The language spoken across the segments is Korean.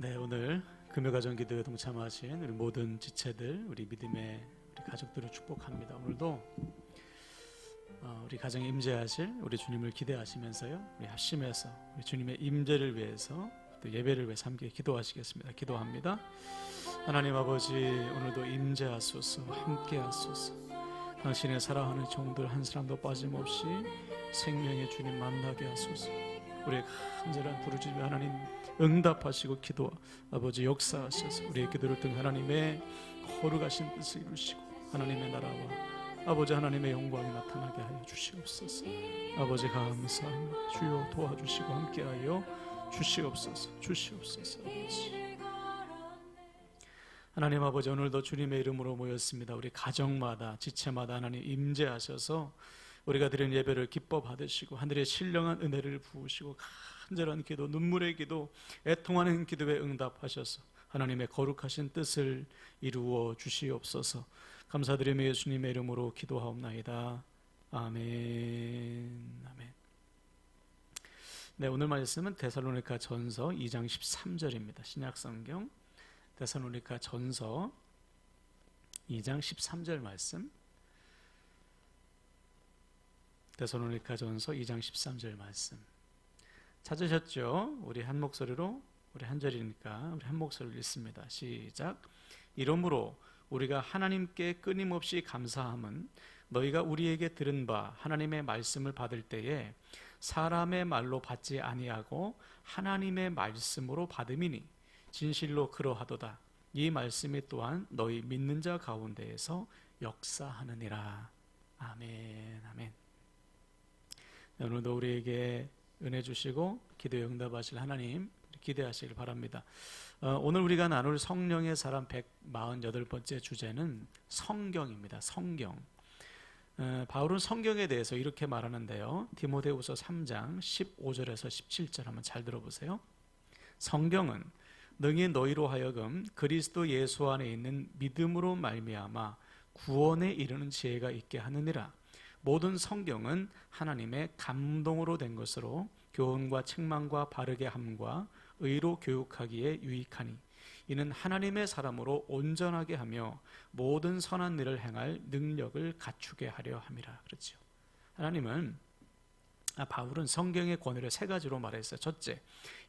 네, 오늘 금요가정 기도에 동참하신 우리 모든 지체들, 우리 믿음의 우리 가족들을 축복합니다. 오늘도 우리 가정에 임재하실 우리 주님을 기대하시면서요, 우리 합심해서 우리 주님의 임재를 위해서 또 예배를 위해서 함께 기도하시겠습니다. 기도합니다. 하나님 아버지, 오늘도 임재하소서, 함께하소서. 당신의 사랑하는 종들 한 사람도 빠짐없이 생명의 주님 만나게 하소서. 우리의 간절한 부르짖음에 하나님 응답하시고 기도 아버지 역사하셔서 우리의 기도를 듣는 하나님의 거룩하신 뜻을 이루시고 하나님의 나라와 아버지 하나님의 영광이 나타나게 하여 주시옵소서. 아버지 감사합니다. 주여 도와주시고 함께하여 주시옵소서. 주시옵소서. 아버지 하나님 아버지, 오늘도 주님의 이름으로 모였습니다. 우리 가정마다 지체마다 하나님 임재하셔서 우리가 드린 예배를 기뻐 받으시고 하늘의 신령한 은혜를 부으시고 간절한 기도, 눈물의 기도, 애통하는 기도에 응답하셔서 하나님의 거룩하신 뜻을 이루어 주시옵소서. 감사드리며 예수님의 이름으로 기도하옵나이다. 아멘. 아멘. 네, 오늘 말씀은 데살로니가 전서 2장 13절입니다. 신약성경 데살로니가 전서 2장 13절 말씀. 데살로니가 전서 2장 13절 말씀 찾으셨죠? 우리 한 목소리로, 우리 한 절이니까 우리 한 목소리로 읽습니다. 시작. 이러므로 우리가 하나님께 끊임없이 감사함은 너희가 우리에게 들은 바 하나님의 말씀을 받을 때에 사람의 말로 받지 아니하고 하나님의 말씀으로 받음이니 진실로 그러하도다. 이 말씀이 또한 너희 믿는 자 가운데에서 역사하느니라. 아멘. 아멘. 오늘도 우리에게 은혜 주시고 기도에 응답하실 하나님 기대하시길 바랍니다. 오늘 우리가 나눌 성령의 사람 148번째 주제는 성경입니다. 성경. 바울은 성경에 대해서 이렇게 말하는데요. 디모데후서 3장 15절에서 17절 한번 잘 들어보세요. 성경은 능히 너희로 하여금 그리스도 예수 안에 있는 믿음으로 말미암아 구원에 이르는 지혜가 있게 하느니라. 모든 성경은 하나님의 감동으로 된 것으로 교훈과 책망과 바르게 함과 의로 교육하기에 유익하니 이는 하나님의 사람으로 온전하게 하며 모든 선한 일을 행할 능력을 갖추게 하려 함이라. 그렇죠. 바울은 성경의 권위를 세 가지로 말했어요. 첫째,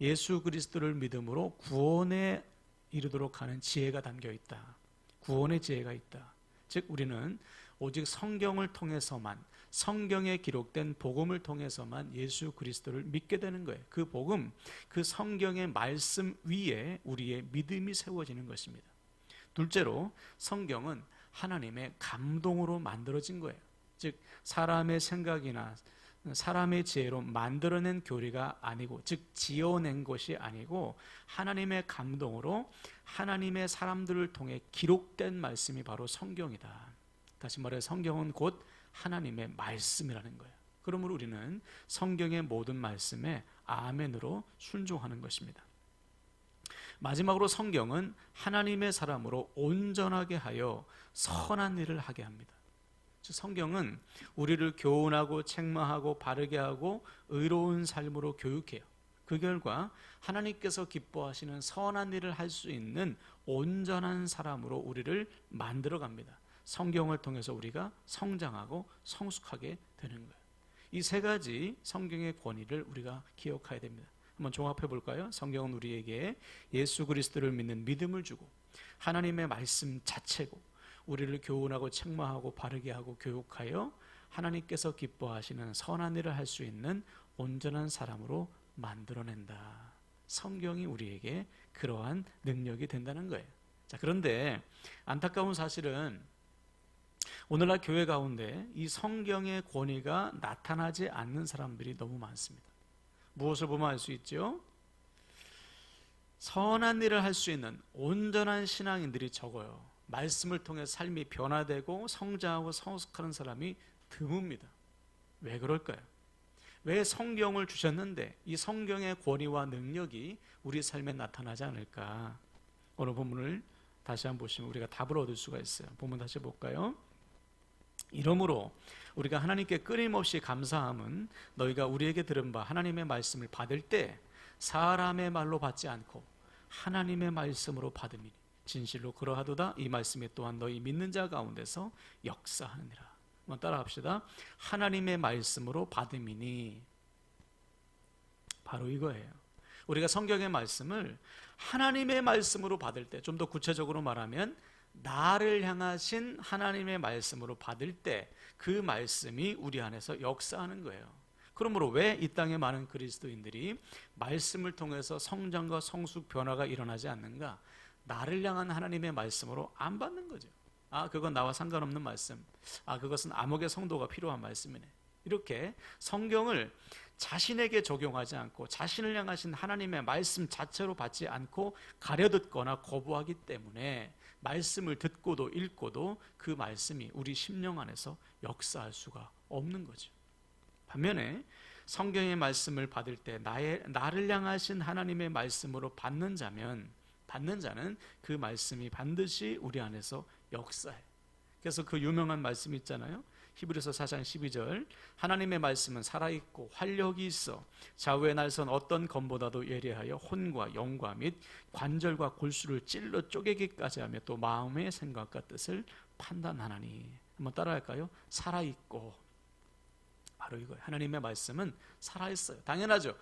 예수 그리스도를 믿음으로 구원에 이르도록 하는 지혜가 담겨 있다. 구원의 지혜가 있다. 즉 우리는 오직 성경을 통해서만, 성경에 기록된 복음을 통해서만 예수 그리스도를 믿게 되는 거예요. 그 복음, 그 성경의 말씀 위에 우리의 믿음이 세워지는 것입니다. 둘째로 성경은 하나님의 감동으로 만들어진 거예요. 즉 사람의 생각이나 사람의 지혜로 만들어낸 교리가 아니고, 즉 지어낸 것이 아니고 하나님의 감동으로 하나님의 사람들을 통해 기록된 말씀이 바로 성경이다. 다시 말해 성경은 곧 하나님의 말씀이라는 거예요. 그러므로 우리는 성경의 모든 말씀에 아멘으로 순종하는 것입니다. 마지막으로 성경은 하나님의 사람으로 온전하게 하여 선한 일을 하게 합니다. 즉 성경은 우리를 교훈하고 책망하고 바르게 하고 의로운 삶으로 교육해요. 그 결과 하나님께서 기뻐하시는 선한 일을 할 수 있는 온전한 사람으로 우리를 만들어 갑니다. 성경을 통해서 우리가 성장하고 성숙하게 되는 거예요. 이 세 가지 성경의 권위를 우리가 기억해야 됩니다. 한번 종합해 볼까요? 성경은 우리에게 예수 그리스도를 믿는 믿음을 주고 하나님의 말씀 자체고 우리를 교훈하고 책망하고 바르게 하고 교육하여 하나님께서 기뻐하시는 선한 일을 할 수 있는 온전한 사람으로 만들어낸다. 성경이 우리에게 그러한 능력이 된다는 거예요. 자, 그런데 안타까운 사실은 오늘날 교회 가운데 이 성경의 권위가 나타나지 않는 사람들이 너무 많습니다. 무엇을 보면 알 수 있죠? 선한 일을 할 수 있는 온전한 신앙인들이 적어요. 말씀을 통해 삶이 변화되고 성장하고 성숙하는 사람이 드뭅니다. 왜 그럴까요? 왜 성경을 주셨는데 이 성경의 권위와 능력이 우리 삶에 나타나지 않을까? 오늘 본문을 다시 한번 보시면 우리가 답을 얻을 수가 있어요. 본문 다시 볼까요? 이러므로 우리가 하나님께 끊임없이 감사함은 너희가 우리에게 들은 바 하나님의 말씀을 받을 때 사람의 말로 받지 않고 하나님의 말씀으로 받음이니 진실로 그러하도다. 이 말씀이 또한 너희 믿는 자 가운데서 역사하느니라. 한번 따라합시다. 하나님의 말씀으로 받음이니, 바로 이거예요. 우리가 성경의 말씀을 하나님의 말씀으로 받을 때, 좀 더 구체적으로 말하면 나를 향하신 하나님의 말씀으로 받을 때 그 말씀이 우리 안에서 역사하는 거예요. 그러므로 왜 이 땅에 많은 그리스도인들이 말씀을 통해서 성장과 성숙 변화가 일어나지 않는가? 나를 향한 하나님의 말씀으로 안 받는 거죠. 그건 나와 상관없는 말씀. 그것은 암흑의 성도가 필요한 말씀이네. 이렇게 성경을 자신에게 적용하지 않고 자신을 향하신 하나님의 말씀 자체로 받지 않고 가려듣거나 거부하기 때문에 말씀을 듣고도 읽고도 그 말씀이 우리 심령 안에서 역사할 수가 없는 거죠. 반면에 성경의 말씀을 받을 때 나를 향하신 하나님의 말씀으로 받는 자는 그 말씀이 반드시 우리 안에서 역사해. 그래서 그 유명한 말씀이 있잖아요. 히브리서 4장 12절, 하나님의 말씀은 살아있고 활력이 있어 좌우의 날선 어떤 검보다도 예리하여 혼과 영과 및 관절과 골수를 찔러 쪼개기까지 하며 또 마음의 생각과 뜻을 판단하나니. 한번 따라할까요? 살아있고. 바로 이거예요. 하나님의 말씀은 살아있어요. 당연하죠.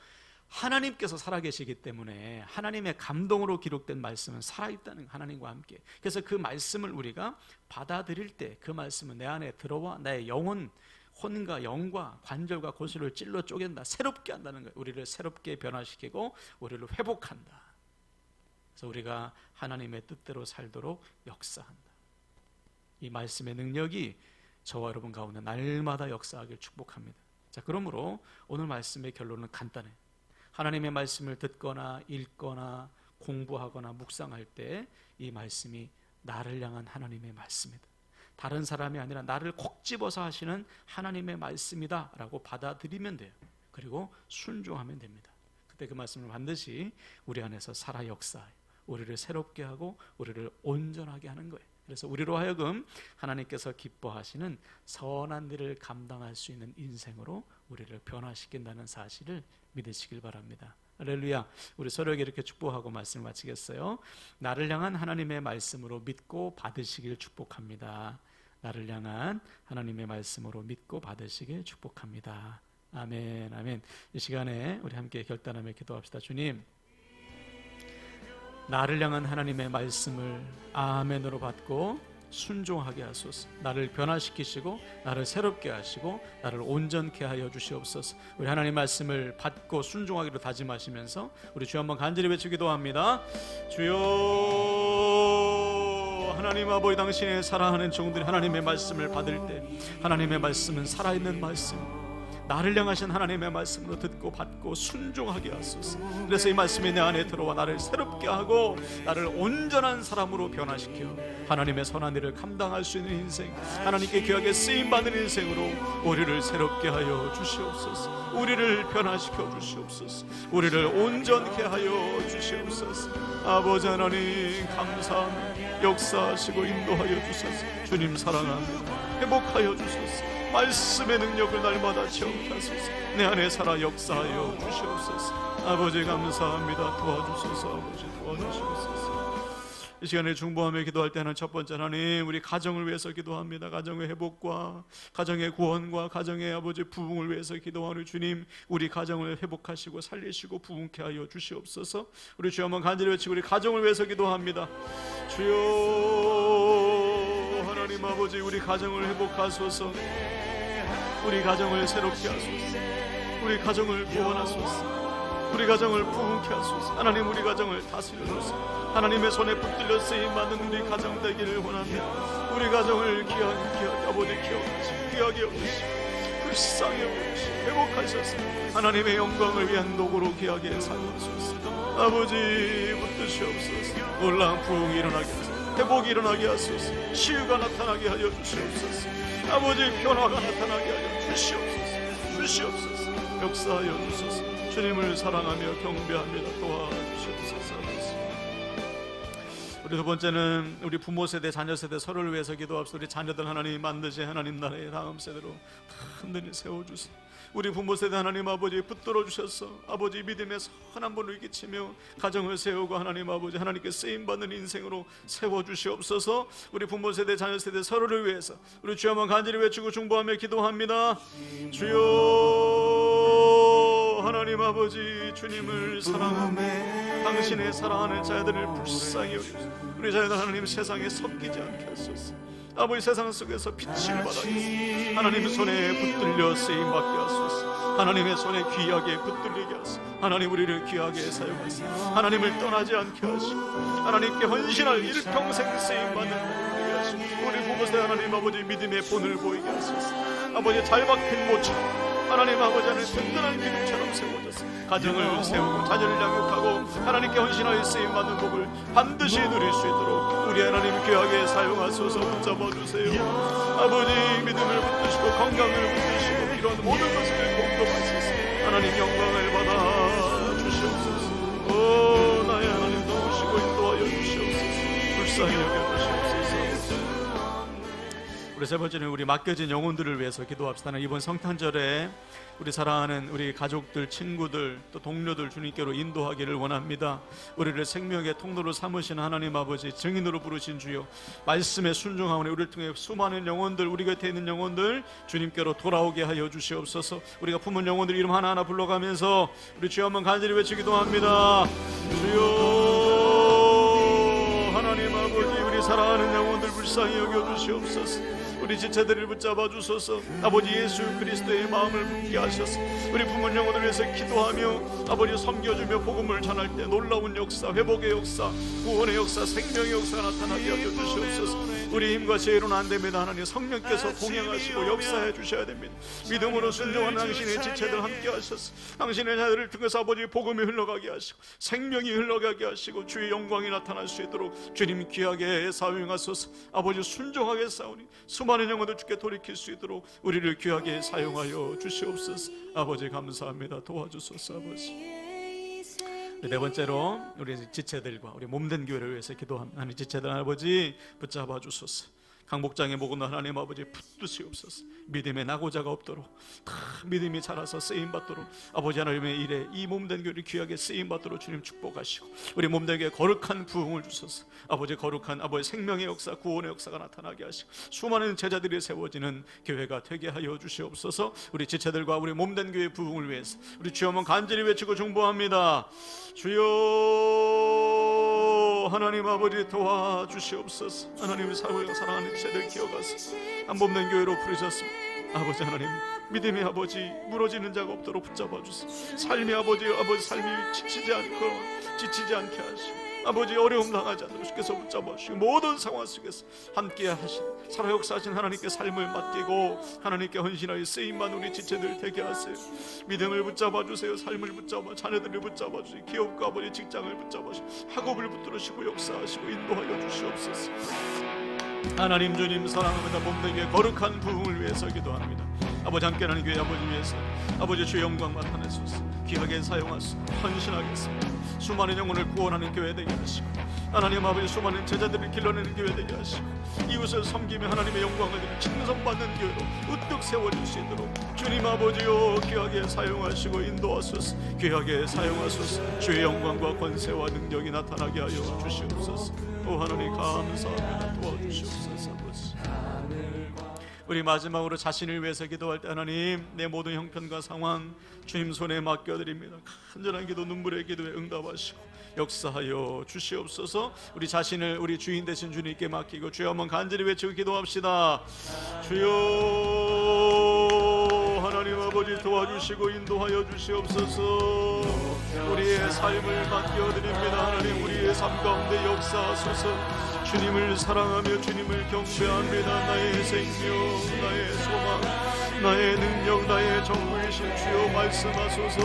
하나님께서 살아계시기 때문에 하나님의 감동으로 기록된 말씀은 살아있다는, 하나님과 함께. 그래서 그 말씀을 우리가 받아들일 때 그 말씀은 내 안에 들어와 나의 영혼, 혼과 영과 관절과 골수를 찔러 쪼갠다. 새롭게 한다는 거예요. 우리를 새롭게 변화시키고 우리를 회복한다. 그래서 우리가 하나님의 뜻대로 살도록 역사한다. 이 말씀의 능력이 저와 여러분 가운데 날마다 역사하길 축복합니다. 자, 그러므로 오늘 말씀의 결론은 간단해요. 하나님의 말씀을 듣거나 읽거나 공부하거나 묵상할 때 이 말씀이 나를 향한 하나님의 말씀이다. 다른 사람이 아니라 나를 콕 집어서 하시는 하나님의 말씀이다 라고 받아들이면 돼요. 그리고 순종하면 됩니다. 그때 그 말씀을 반드시 우리 안에서 살아 역사해 우리를 새롭게 하고 우리를 온전하게 하는 거예요. 그래서 우리로 하여금 하나님께서 기뻐하시는 선한 일을 감당할 수 있는 인생으로 우리를 변화시킨다는 사실을 믿으시길 바랍니다. 할렐루야. 우리 서로에게 이렇게 축복하고 말씀을 마치겠어요. 나를 향한 하나님의 말씀으로 믿고 받으시길 축복합니다. 나를 향한 하나님의 말씀으로 믿고 받으시길 축복합니다. 아멘, 아멘. 이 시간에 우리 함께 결단하며 기도합시다. 주님, 나를 향한 하나님의 말씀을 아멘으로 받고 순종하게 하소서. 나를 변화시키시고 나를 새롭게 하시고 나를 온전케 하여 주시옵소서. 우리 하나님 말씀을 받고 순종하기로 다짐하시면서 우리 주여 한번 간절히 외치 기도합니다. 주여, 하나님 아버지, 당신의 사랑하는 종들이 하나님의 말씀을 받을 때 하나님의 말씀은 살아있는 말씀, 나를 향하신 하나님의 말씀으로 듣고 받고 순종하게 하소서. 그래서 이 말씀이 내 안에 들어와 나를 새롭게 하고 나를 온전한 사람으로 변화시켜 하나님의 선한 일을 감당할 수 있는 인생, 하나님께 귀하게 쓰임받는 인생으로 우리를 새롭게 하여 주시옵소서. 우리를 변화시켜 주시옵소서. 우리를 온전케 하여 주시옵소서. 아버지 하나님 감사합니다. 역사하시고 인도하여 주소서. 주님 사랑합니다. 회복하여 주소서. 말씀의 능력을 날마다 체험케 하소서. 내 안에 살아 역사하여 주시옵소서. 아버지 감사합니다. 도와주소서. 아버지 도와주시옵소서. 이 시간에 중보하며 기도할 때는 첫 번째, 하나님 우리 가정을 위해서 기도합니다. 가정의 회복과 가정의 구원과 가정의 아버지 부흥을 위해서 기도하는 주님, 우리 가정을 회복하시고 살리시고 부흥케 하여 주시옵소서. 우리 주여 한번 간절히 외치고 우리 가정을 위해서 기도합니다. 주여 하나님 아버지, 우리 가정을 회복하소서. 우리 가정을 새롭게 하소서. 우리 가정을 구원하소서. 우리 가정을 부흥케 하소서. 하나님 우리 가정을 다스려주소서. 하나님의 손에 붙들려 쓰임받는 우리 가정 되기를 원합니다. 우리 가정을 귀하게 아버지 기억하시고 귀하게 여기시고 불쌍히 여기시고 회복하셔서 하나님의 영광을 위한 도구로 귀하게 사용하소서. 아버지 붙드시옵소서. 놀라운 부흥이 일어나게 하소서. 회복이 일어나게 하소서. 치유가 나타나게 하여 주시옵소서. 아버지 변화가 나타나게 하여 주시옵소서. 주시옵소서. 역사하여 주소서. 주님을 사랑하며 경배합니다. 도와주시옵소서. 우리 두 번째는 우리 부모 세대, 자녀 세대 서로를 위해서 기도합시다. 우리 자녀들 하나님 만드시 하나님 나라의 다음 세대로 흔들히 세워주세요. 우리 부모 세대 하나님 아버지 붙들어 주셔서 아버지 믿음의 선한 분을 끼치며 가정을 세우고 하나님 아버지 하나님께 쓰임받는 인생으로 세워주시옵소서. 우리 부모 세대 자녀 세대 서로를 위해서 우리 주여 한번 간절히 외치고 중보하며 기도합니다. 주여 하나님 아버지 주님을 사랑하며 당신의 사랑하는 자들을 불쌍히 여기소서. 우리 자녀들 하나님 세상에 섞이지 않게 하소서. 아버지 세상 속에서 빛을 받아주소서. 하나님 손에 붙들려 쓰임받게 하소서. 하나님의 손에 귀하게 붙들리게 하소서. 하나님 우리를 귀하게 사용하소서. 하나님을 떠나지 않게 하시고 하나님께 헌신할 일평생 쓰임받는 우리 하시고 우리 부모세 하나님 아버지 믿음의 본을 보이게 하소서. 아버지 잘 박힌 모처럼 하나님 아버지 안에 든든한 기둥처럼 세워져서 가정을 세우고 자녀를 양육하고 하나님께 헌신하여 쓰임받는 복을 반드시 누릴 수 있도록 우리 하나님 귀하게 사용하소서. 붙잡아 주세요. 아버지 믿음을 붙드시고 건강을 붙드시고 필요한 모든 것을 공급하소서. 하나님 영광을 받아 주시옵소서. 오 나의 하나님 도우시고 인도하여 주시옵소서. 불쌍히 여겨주시옵소서. 우리 세 번째는 우리 맡겨진 영혼들을 위해서 기도합시다. 이번 성탄절에 우리 사랑하는 우리 가족들, 친구들, 또 동료들 주님께로 인도하기를 원합니다. 우리를 생명의 통로로 삼으신 하나님 아버지, 증인으로 부르신 주여, 말씀에 순종하오니 우리를 통해 수많은 영혼들, 우리 곁에 있는 영혼들 주님께로 돌아오게 하여 주시옵소서. 우리가 품은 영혼들 이름 하나하나 불러가면서 우리 주여 한번 간절히 외치기도 합니다. 주여 하나님 아버지, 우리 사랑하는 영혼들 불쌍히 여겨주시옵소서. 우리 지체들을 붙잡아 주소서. 아버지 예수 그리스도의 마음을 품게 하셔서 우리 품은 영혼을 위해서 기도하며 아버지 섬겨주며 복음을 전할 때 놀라운 역사, 회복의 역사, 구원의 역사, 생명의 역사가 나타나게 하여 주시옵소서. 우리 힘과 지혜로는 안 됩니다. 하나님 성령께서 동행하시고 역사해 주셔야 됩니다. 믿음으로 순종한 당신의 지체들 함께 하셔서 당신의 자들을 통해서 아버지 복음이 흘러가게 하시고 생명이 흘러가게 하시고 주의 영광이 나타날 수 있도록 주님 귀하게 사용하소서. 아버지 순종하게 싸우니 수많은 영혼들 주께 돌이킬 수 있도록 우리를 귀하게 사용하여 주시옵소서. 아버지 감사합니다. 도와주소서. 아버지 네 번째로 우리 지체들과 우리 몸된 교회를 위해서 기도하는 지체들 아버지 붙잡아 주소서. 강목장의 목은 하나님 아버지 붙드시옵소서. 믿음에 낙오자가 없도록 다 믿음이 자라서 쓰임받도록 아버지 하나님의 일에 이 몸된 교회를 귀하게 쓰임받도록 주님 축복하시고 우리 몸된 교회에 거룩한 부흥을 주소서. 아버지 거룩한 아버지 생명의 역사, 구원의 역사가 나타나게 하시고 수많은 제자들이 세워지는 교회가 되게 하여 주시옵소서. 우리 지체들과 우리 몸된 교회의 부흥을 위해서 우리 주여 한번 간절히 외치고 중보합니다. 주여 하나님 아버지 도와주시옵소서. 하나님의 사랑하는 지체들 기억하소서. 한 몸된 교회로 부르셨습니다. 아버지 하나님 믿음의 아버지 무너지는 자가 없도록 붙잡아 주세요. 삶의 아버지 삶이 지치지 않게 하시고 아버지 어려움 당하지 않도록 주께서 붙잡아 주시고 모든 상황 속에서 함께 하신 살아 역사하신 하나님께 삶을 맡기고 하나님께 헌신하여 쓰임만 우리 지체들 되게 하세요. 믿음을 붙잡아 주세요. 삶을 붙잡아 자녀들을 붙잡아 주시고 기업과 아버지 직장을 붙잡아 주시고 학업을 붙들으시고 역사하시고 인도하여 주시옵소서. 하나님 주님 사랑합니다. 몸되게 거룩한 부흥을 위해서 기도합니다. 아버지 함께하는 교회 아버지 위해서 아버지 주의 영광 나타내소서. 귀하게 사용하소서. 헌신하겠습니다. 수많은 영혼을 구원하는 교회 되게 하시고 하나님 아버지 수많은 제자들을 길러내는 교회 되게 하시고 이웃을 섬기며 하나님의 영광을 드리는 칭송받는 교회로 우뚝 세워질 수 있도록 주님 아버지요 귀하게 사용하시고 인도하소서. 귀하게 사용하소서. 주의 영광과 권세와 능력이 나타나게 하여 주시옵소서. 오 하나님 감사합니다. 도와주시옵소서. 아버지 우리 마지막으로 자신을 위해서 기도할 때 하나님 내 모든 형편과 상황 주님 손에 맡겨드립니다. 간절한 기도 눈물의 기도에 응답하시고 역사하여 주시옵소서. 우리 자신을 우리 주인 되신 주님께 맡기고 주여 한번 간절히 외치고 기도합시다. 주여 하나님 아버지 도와주시고 인도하여 주시옵소서. 우리의 삶을 맡겨드립니다. 하나님 우리의 삶 가운데 역사하소서. 주님을 사랑하며 주님을 경배합니다. 나의 생명, 나의 소망, 나의 능력, 나의 전부이신 주여 말씀하소서.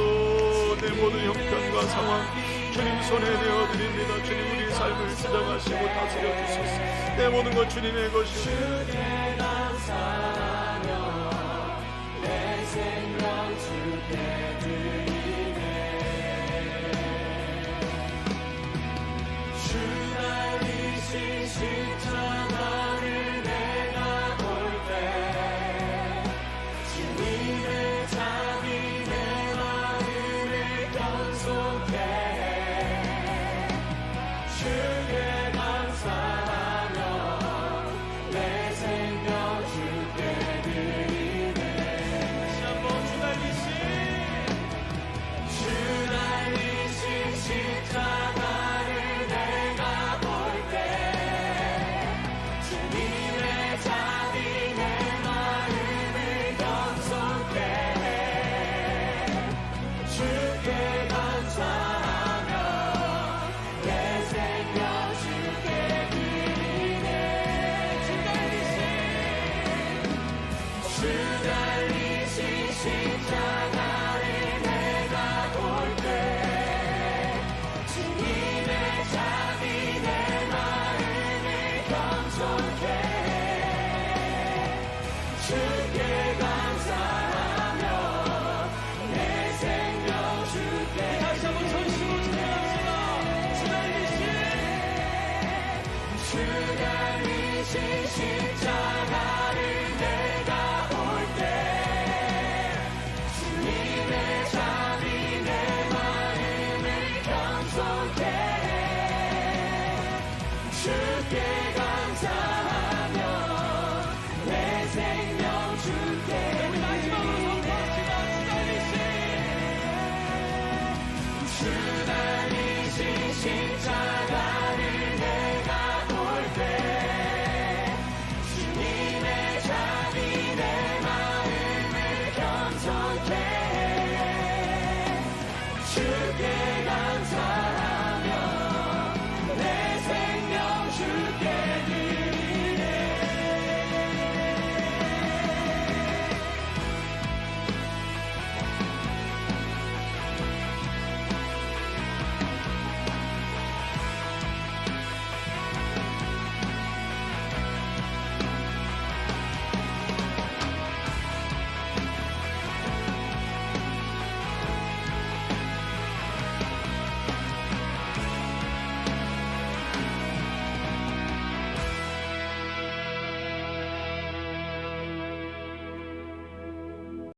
내 모든 형편과 상황 주님 손에 내어드립니다. 주님 우리 삶을 주장하시고 다스려 주소서. 내 모든 것 주님의 것이옵니다. 내 생명 주께 드리네. 주 날리신 십자가를 내가 볼 때 주님의 자비 주께 감사하며 내 생명 주께 드리네. 다시 한번 주 달리신 십자가를 내가 볼 때 주님의 자비 내 마음을 겸손케 해. 주께 감사하며 내 생명 주께 드리네. 주 달리신 십자가를 내가 볼 때 주님의 자비 내 마음을 겸손케 해. 주께 감사하며 내 생명 주께. 다시 한번 전심으로 찬양합시다. 주 달리신 십자가를 내가 볼 때 주님의 자비 내 마음을 겸손케 해. 주께 감사